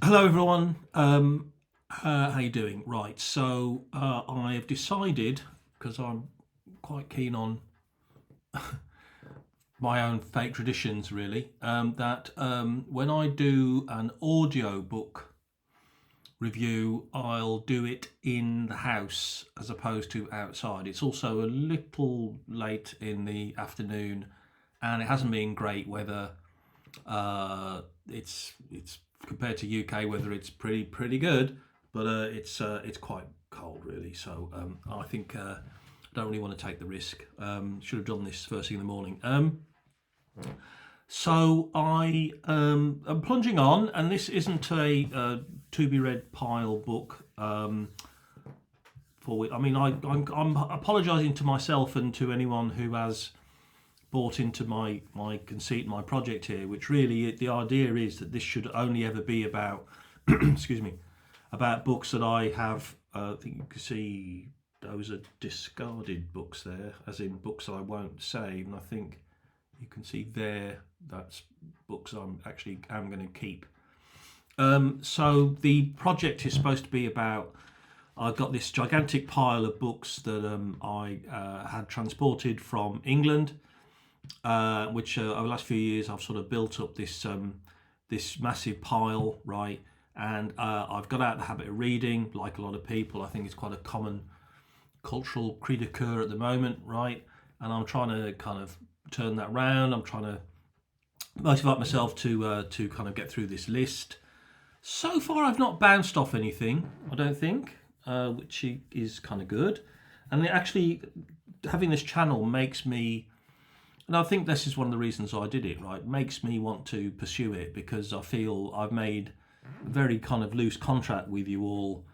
Hello, everyone. How you doing? Right. So I have decided, because I'm quite keen on my own fake traditions, really, that when I do an audio book review, I'll do it in the house as opposed to outside. It's also a little late in the afternoon, and it hasn't been great weather. It's compared to UK weather, it's pretty good, but it's quite cold really. So I think I don't really want to take the risk. Should have done this first thing in the morning. So I am plunging on, and this isn't a to be read pile book. I'm apologising to myself and to anyone who has bought into my conceit, my project here, which really the idea is that this should only ever be about, excuse me, about books that I have. I think you can see those are discarded books there, as in books I won't save, and I think you can see there that's books I'm going to keep. So the project is supposed to be about. I've got this gigantic pile of books that I had transported from England, which over the last few years I've sort of built up this massive pile, right? And I've got out of the habit of reading, like a lot of people. I think it's quite a common cultural cri de coeur at the moment, right? And I'm trying to kind of turn that round. I'm trying to motivate myself to kind of get through this list. So far, I've not bounced off anything, I don't think, which is kind of good. And actually, having this channel makes me, and I think this is one of the reasons I did it, right? Makes me want to pursue it because I feel I've made a very kind of loose contract with you all,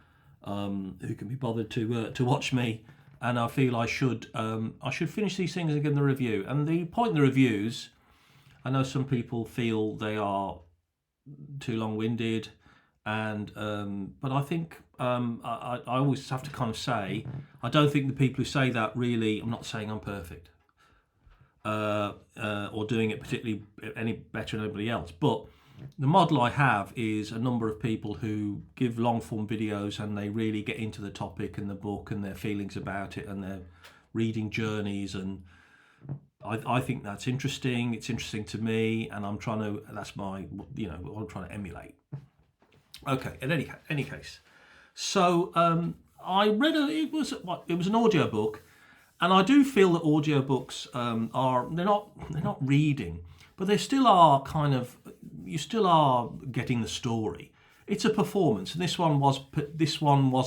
who can be bothered to watch me, and I feel I should finish these things and give them the review. And the point in the reviews, I know some people feel they are too long-winded, and but I think I always have to kind of say I don't think the people who say that really. I'm not saying I'm perfect. Or doing it particularly any better than anybody else. But the model I have is a number of people who give long form videos and they really get into the topic and the book and their feelings about it and their reading journeys, and I think that's interesting. It's interesting to me, and I'm trying to. That's my what I'm trying to emulate. Okay. In any case, so I read it was an audio book. And I do feel that audiobooks they're not reading, but they still are kind of, you still are getting the story. It's a performance, and this one was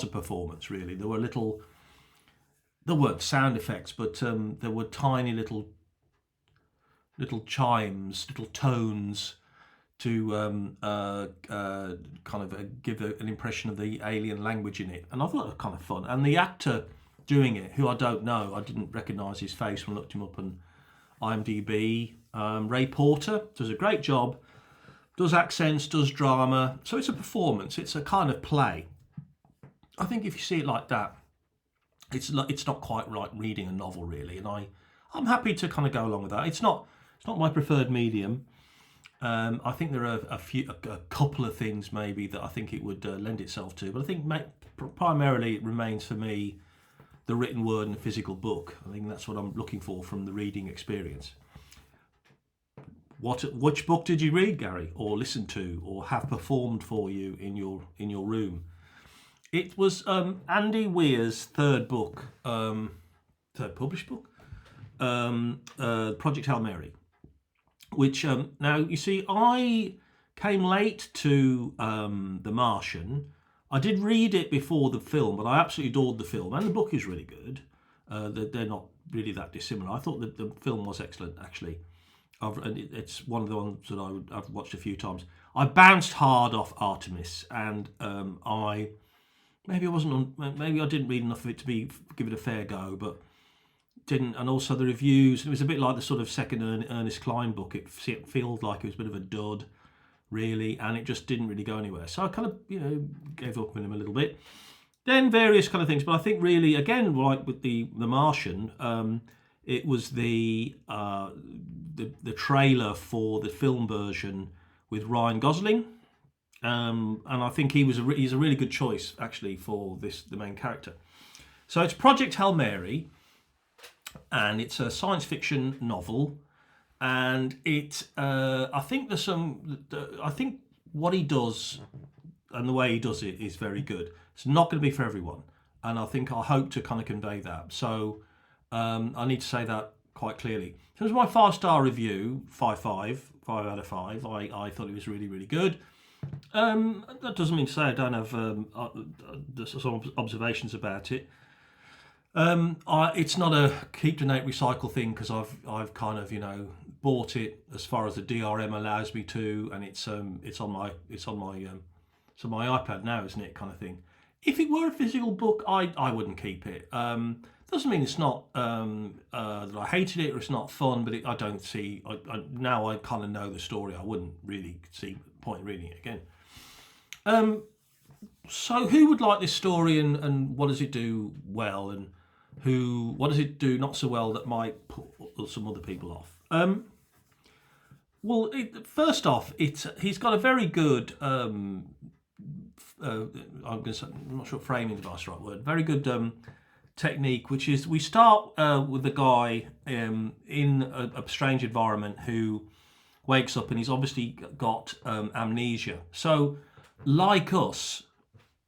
a performance really. There weren't sound effects, but there were tiny little chimes, little tones to kind of give an impression of the alien language in it, and I thought it was kind of fun. And the actor doing it, who I don't know, I didn't recognise his face when I looked him up on IMDb. Ray Porter does a great job, does accents, does drama, so it's a performance. It's a kind of play. I think if you see it like that, it's not quite like reading a novel really, and I'm happy to kind of go along with that. It's not my preferred medium. I think there are a couple of things maybe that I think it would lend itself to, but I think primarily it remains for me the written word and the physical book. I think that's what I'm looking for from the reading experience. Which book did you read, Gary, or listen to, or have performed for you in your room? It was Andy Weir's third book, third published book, Project Hail Mary. Which now you see, I came late to The Martian. I did read it before the film, but I absolutely adored the film, and the book is really good. They're not really that dissimilar. I thought that the film was excellent, actually. And it's one of the ones that I've watched a few times. I bounced hard off Artemis, and maybe I didn't read enough of it to give it a fair go, but didn't. And also the reviews, it was a bit like the sort of second Ernest Cline book. It feels like it was a bit of a dud, really, and it just didn't really go anywhere. So I kind of, gave up on him a little bit. Then various kind of things, but I think really, again, like with the Martian, it was the trailer for the film version with Ryan Gosling, and I think he's a really good choice actually for the main character. So it's Project Hail Mary, and it's a science fiction novel, and I think I think what he does and the way he does it is very good. It's not going to be for everyone, and I hope to kind of convey that. So I need to say that quite clearly. In terms of my 5-star review, 5 out of 5, I thought it was really, really good. That doesn't mean to say I don't have some observations about it. It's not a keep, donate, recycle thing, because I've kind of bought it as far as the DRM allows me to, and it's on my iPad now, isn't it, kind of thing. If it were a physical book, I wouldn't keep it. Doesn't mean it's not that I hated it or it's not fun, but I don't see. Now I kind of know the story. I wouldn't really see the point in reading it again. So who would like this story, and what does it do well, and what does it do not so well that might put some other people off? Well, first off, he's got a very good. I'm not sure framing device is the right word. Very good technique, which is we start with the guy in a strange environment who wakes up and he's obviously got amnesia. So, like us,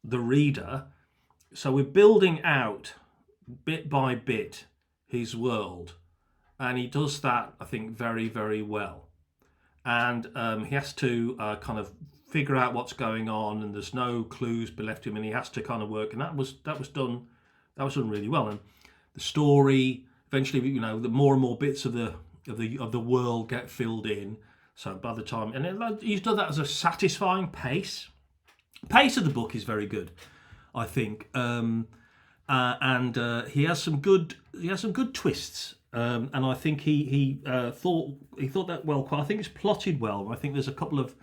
the reader, so we're building out bit by bit his world, and he does that, I think, very, very well. And he has to kind of figure out what's going on, and there's no clues left to him, and he has to kind of work, and that was done really well. And the story eventually, the more and more bits of the world get filled in. So by the time, and he's done that as a satisfying pace. Pace of the book is very good, I think, and he has some good twists. And I think he thought that well. I think it's plotted well. I think there's a couple of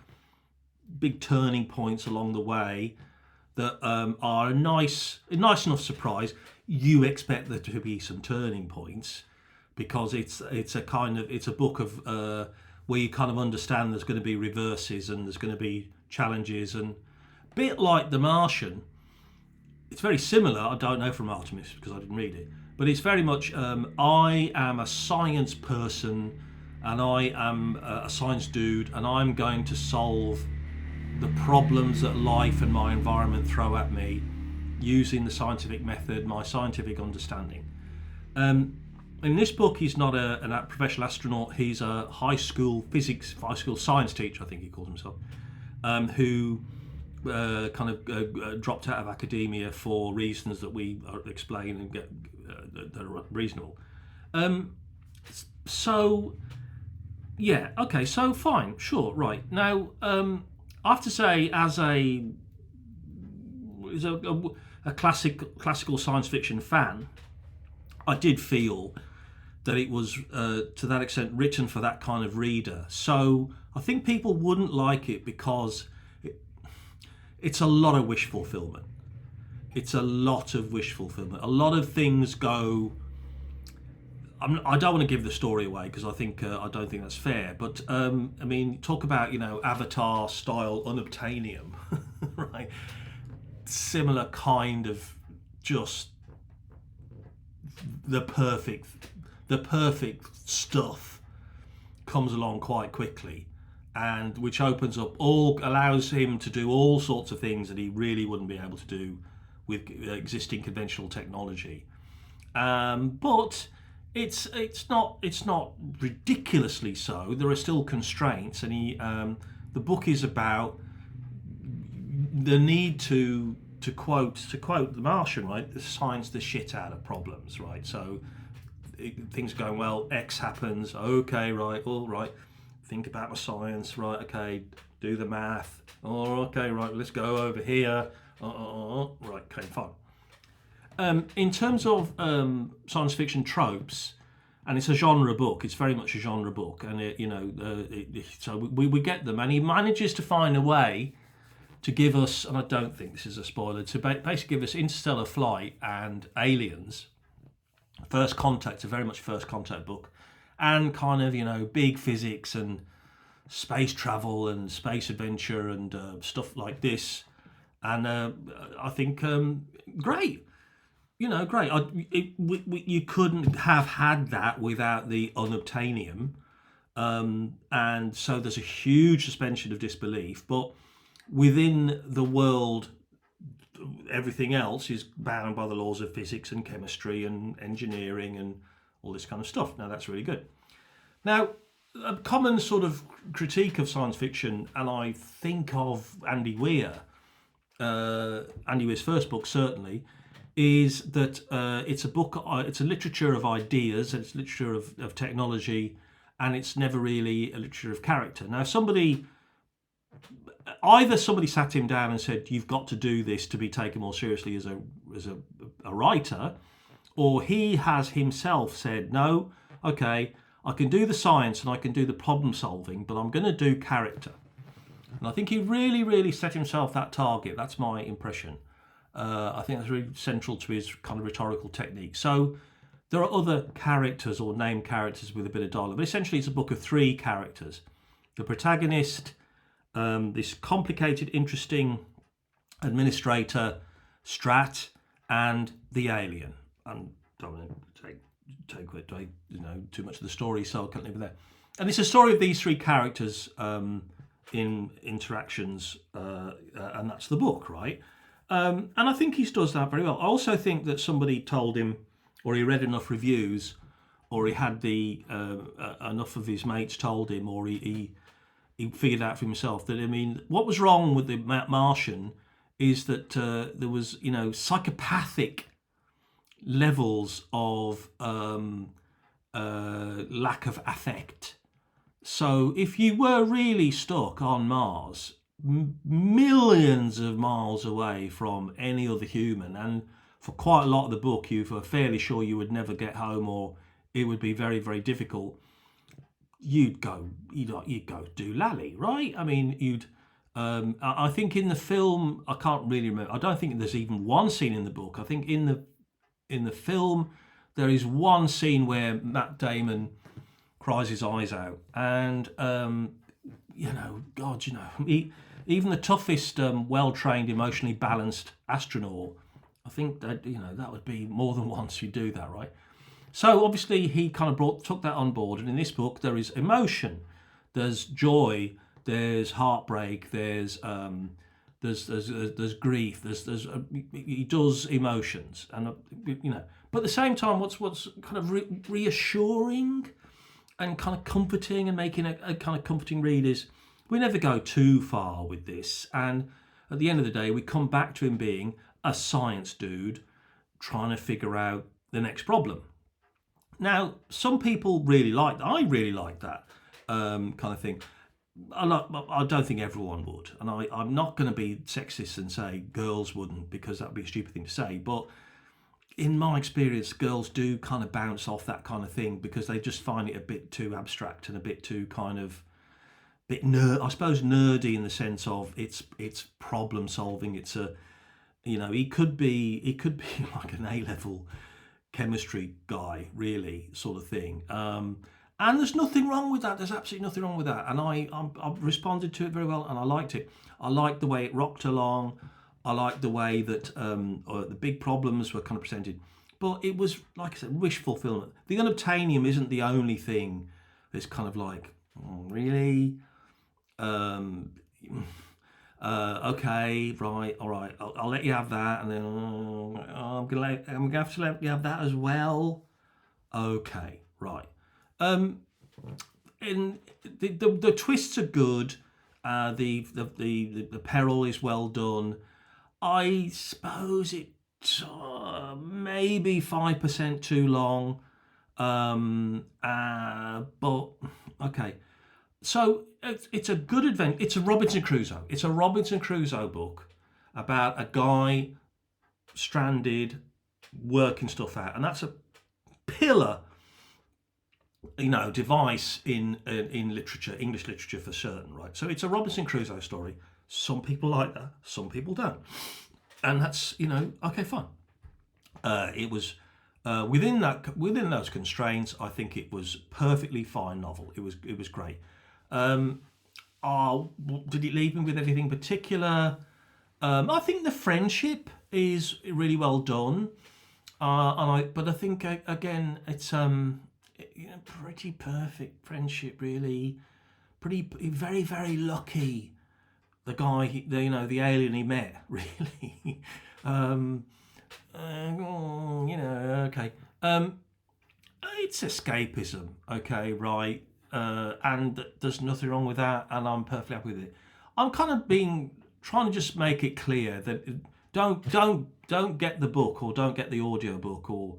big turning points along the way that are a nice enough surprise. You expect there to be some turning points because it's a book of where you kind of understand there's going to be reverses and there's going to be challenges, and a bit like The Martian. It's very similar. I don't know from Artemis because I didn't read it, but it's very much I am a science person and I am a science dude, and I'm going to solve the problems that life and my environment throw at me using the scientific method, my scientific understanding. In this book, he's not a professional astronaut. He's a high school science teacher, I think he calls himself, who dropped out of academia for reasons that we explain and get that are reasonable. So fine, sure, right. Now, I have to say, as a classical science fiction fan, I did feel that it was to that extent written for that kind of reader. So I think people wouldn't like it because it's a lot of wish fulfillment. It's a lot of wish fulfillment. A lot of things go. I don't want to give the story away because I don't think that's fair. But talk about Avatar style unobtainium, right? Similar kind of just the perfect stuff comes along quite quickly, and which allows him to do all sorts of things that he really wouldn't be able to do with existing conventional technology. But it's not ridiculously so. There are still constraints, and the book is about the need to quote The Martian, right? Science the shit out of problems, right? So things are going well, X happens, okay, right, all right, think about my science, right, okay, do the math, oh, okay, right, let's go over here, right, okay, fine. In terms of science fiction tropes, and it's a genre book, it's very much a genre book, and so we get them, and he manages to find a way to give us, and I don't think this is a spoiler, to basically give us Interstellar Flight and Aliens, First Contact, a very much First Contact book, and kind of big physics and space travel and space adventure and stuff like this. And I think great. Great. You couldn't have had that without the unobtainium. And so there's a huge suspension of disbelief. But within the world, everything else is bound by the laws of physics and chemistry and engineering and all this kind of stuff. Now, that's really good. Now, a common sort of critique of science fiction, and I think of Andy Weir's first book certainly, is that it's a book, it's a literature of ideas, it's literature of technology, and it's never really a literature of character. Now, either somebody sat him down and said, you've got to do this to be taken more seriously as a writer, or he has himself said, no, okay, I can do the science and I can do the problem solving, but I'm going to do character. And I think he really, really set himself that target. That's my impression. I think that's really central to his kind of rhetorical technique. So there are other characters or named characters with a bit of dialogue. But essentially, it's a book of 3 characters. The protagonist, this complicated, interesting administrator, Strat, and the alien. I don't want to take too much of the story, so I can't leave it there. And it's a story of these 3 characters in interactions, and that's the book, right? And I think he does that very well. I also think that somebody told him, or he read enough reviews, or he had enough of his mates told him, or he figured out for himself that, I mean, what was wrong with the Martian is that there was, psychopathic levels of lack of affect. So if you were really stuck on Mars, millions of miles away from any other human, and for quite a lot of the book you were fairly sure you would never get home, or it would be very, very difficult, you'd go do lally, right? I mean, I think in the film, I can't really remember, I don't think there's even one scene in the book. I think in the film there is one scene where Matt Damon cries his eyes out, and even the toughest, well-trained, emotionally balanced astronaut, I think that that would be more than once you do that, right? So obviously he kind of took that on board, and in this book there is emotion, there's joy, there's heartbreak, there's grief, he does emotions, and but at the same time, what's kind of reassuring and kind of comforting and making a kind of comforting read is we never go too far with this, and at the end of the day we come back to him being a science dude trying to figure out the next problem. Now, some people really like that. I really like that kind of thing. I don't think everyone would, and I'm not going to be sexist and say girls wouldn't, because that would be a stupid thing to say, but in my experience, girls do kind of bounce off that kind of thing because they just find it a bit too abstract and a bit too kind of I suppose nerdy, in the sense of it's problem solving. It's he could be like an A-level chemistry guy, really, sort of thing. And there's nothing wrong with that. There's absolutely nothing wrong with that. And I responded to it very well, and I liked it. I liked the way it rocked along. I liked the way that the big problems were kind of presented. But it was, like I said, wish fulfillment. The unobtainium isn't the only thing that's kind of like, really? Okay, right, all right, I'll let you have that, and then I'm gonna have to let you have that as well. Okay, right. And the twists are good. The peril is well done. I suppose it's maybe 5% too long, but okay. So it's a good adventure. It's a Robinson Crusoe. It's a Robinson Crusoe book about a guy stranded, working stuff out, and that's a pillar, device in literature, English literature for certain, right? So it's a Robinson Crusoe story. Some people like that, some people don't, and that's okay, fine. It was within those constraints. I think it was perfectly fine novel. It was great. did it leave me with anything particular? I think the friendship is really well done, but I think again it's pretty perfect friendship, really. Pretty very very lucky. The guy, the alien he met, really. Okay. It's escapism, okay, right? And there's nothing wrong with that, and I'm perfectly happy with it. I'm kind of trying to just make it clear that don't get the book or don't get the audiobook or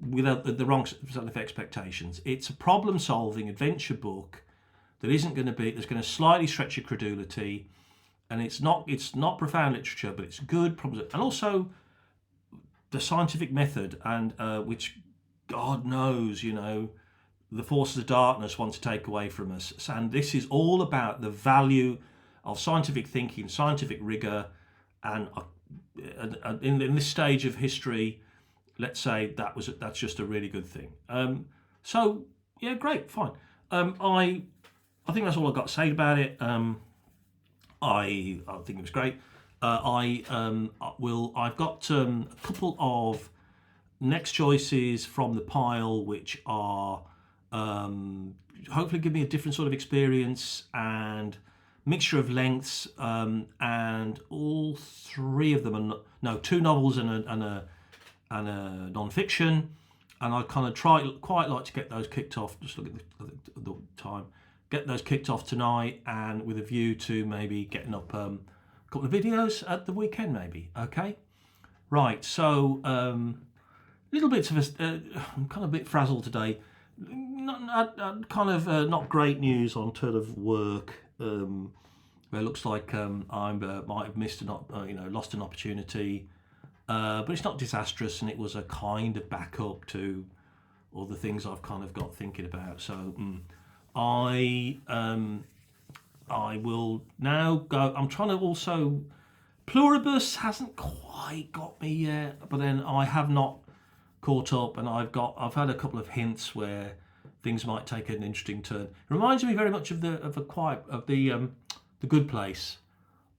without the wrong set of expectations. It's a problem-solving adventure book that isn't going to be, that's going to slightly stretch your credulity, and it's not profound literature, but it's good problems, and also the scientific method, and which God knows, the forces of darkness want to take away from us. And this is all about the value of scientific thinking, scientific rigor, and in this stage of history, let's say that's just a really good thing. So yeah, great, fine. I think that's all I've got to say about it. I think it was great. I've got a couple of next choices from the pile, which are hopefully give me a different sort of experience and mixture of lengths, and all three of them are two novels and a non-fiction, and I kind of quite like to get those kicked off. Just look at the time. Get those kicked off tonight, and with a view to maybe getting up a couple of videos at the weekend, maybe. Okay, right. So little bits of I'm kind of a bit frazzled today. Not great news on turn of work. Where it looks like I might have missed lost an opportunity, but it's not disastrous, and it was a kind of backup to all the things I've kind of got thinking about. So I will now go. I'm trying to also, Pluribus hasn't quite got me yet, but then I have not caught up, and I've had a couple of hints where things might take an interesting turn. It reminds me very much of the Good Place.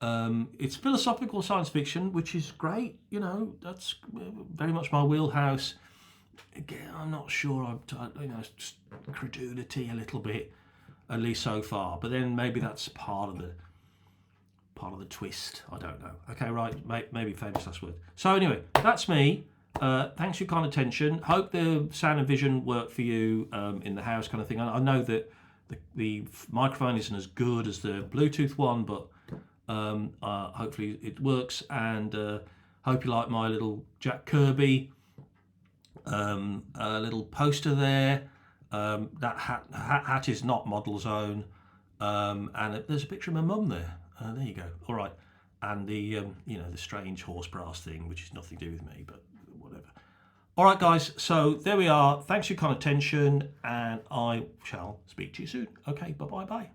It's philosophical science fiction, which is great. That's very much my wheelhouse. Again, I'm not sure. Just credulity a little bit, at least so far. But then maybe that's part of the twist. I don't know. Okay, right. Maybe famous last word. So anyway, that's me. Thanks for your kind attention. Hope the sound and vision work for you in the house, kind of thing. I know that the microphone isn't as good as the Bluetooth one, but hopefully it works. And hope you like my little Jack Kirby little poster there. That hat is not Model's own, and there's a picture of my mum there. There you go. All right, and the the strange horse brass thing, which is nothing to do with me, but whatever. All right, guys. So there we are. Thanks for your kind attention, and I shall speak to you soon. Okay. Bye.